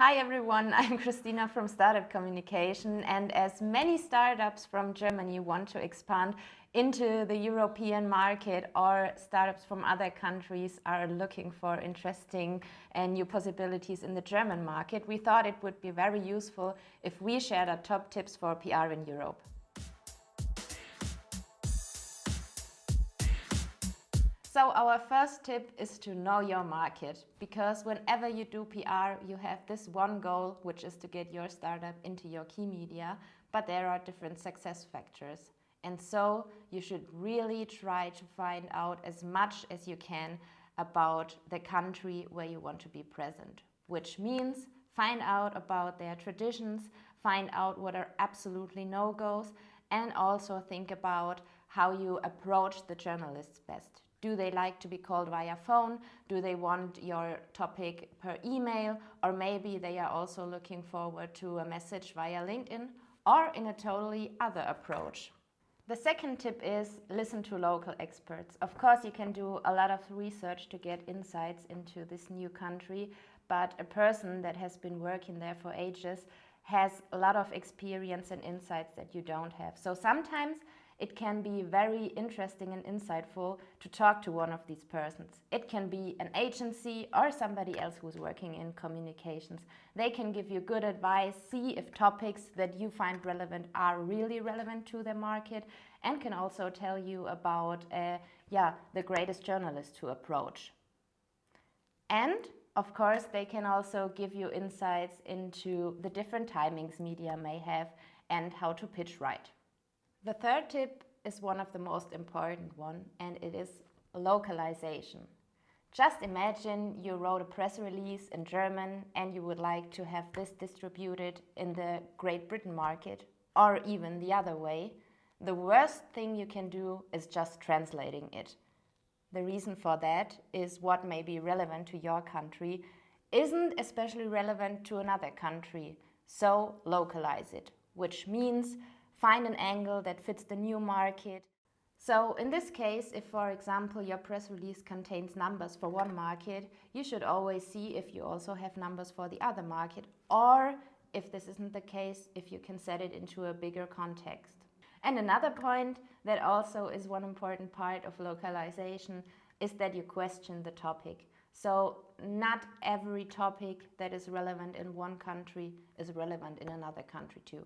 Hi everyone, I'm Kristina from Startup Communication, and as many startups from Germany want to expand into the European market, or startups from other countries are looking for interesting and new possibilities in the German market, we thought it would be very useful if we shared our top tips for PR in Europe. So our first tip is to know your market, because whenever you do PR, you have this one goal, which is to get your startup into your key media, but there are different success factors. And so you should really try to find out as much as you can about the country where you want to be present, which means find out about their traditions, find out what are absolutely no-goes, and also think about how you approach the journalists best. Do they like to be called via phone? Do they want your topic per email? Or maybe they are also looking forward to a message via LinkedIn or in a totally other approach. The second tip is listen to local experts. Of course, you can do a lot of research to get insights into this new country, but a person that has been working there for ages has a lot of experience and insights that you don't have. So sometimes it can be very interesting and insightful to talk to one of these persons. It can be an agency or somebody else who's working in communications. They can give you good advice, see if topics that you find relevant are really relevant to the market, and can also tell you about the greatest journalist to approach. And of course, they can also give you insights into the different timings media may have and how to pitch right. The third tip is one of the most important one, and it is localization. Just imagine you wrote a press release in German and you would like to have this distributed in the Great Britain market, or even the other way. The worst thing you can do is just translating it. The reason for that is what may be relevant to your country isn't especially relevant to another country. So localize it, which means find an angle that fits the new market. So in this case, if for example your press release contains numbers for one market, you should always see if you also have numbers for the other market, or if this isn't the case, if you can set it into a bigger context. And another point that also is one important part of localization is that you question the topic. So not every topic that is relevant in one country is relevant in another country too.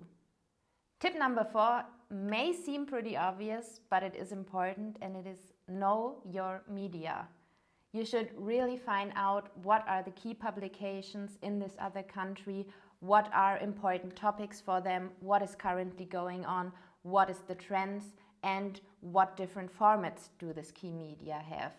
Tip number 4 may seem pretty obvious, but it is important, and it is know your media. You should really find out what are the key publications in this other country, what are important topics for them, what is currently going on, what is the trends, and what different formats do this key media have.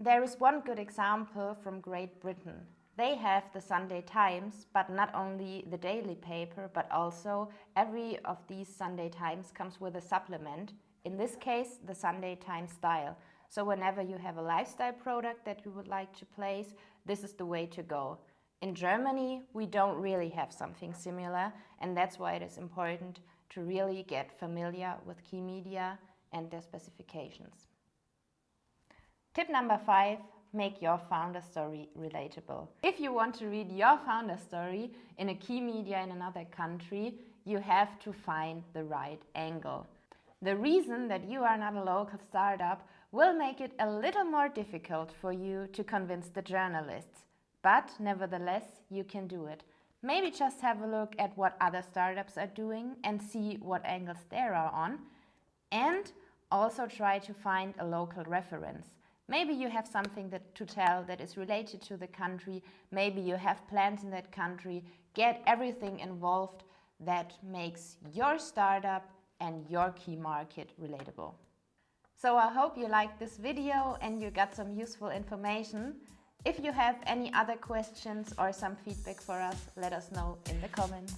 There is one good example from Great Britain. They have the Sunday Times, but not only the daily paper, but also every of these Sunday Times comes with a supplement. In this case, the Sunday Times Style. So whenever you have a lifestyle product that you would like to place, this is the way to go. In Germany, we don't really have something similar, and that's why it is important to really get familiar with key media and their specifications. Tip number 5. Make your founder story relatable. If you want to read your founder story in a key media in another country, you have to find the right angle. The reason that you are not a local startup will make it a little more difficult for you to convince the journalists. But nevertheless, you can do it. Maybe just have a look at what other startups are doing and see what angles they are on. And also try to find a local reference. Maybe you have something to tell that is related to the country. Maybe you have plans in that country. Get everything involved that makes your startup and your key market relatable. So I hope you liked this video and you got some useful information. If you have any other questions or some feedback for us, let us know in the comments.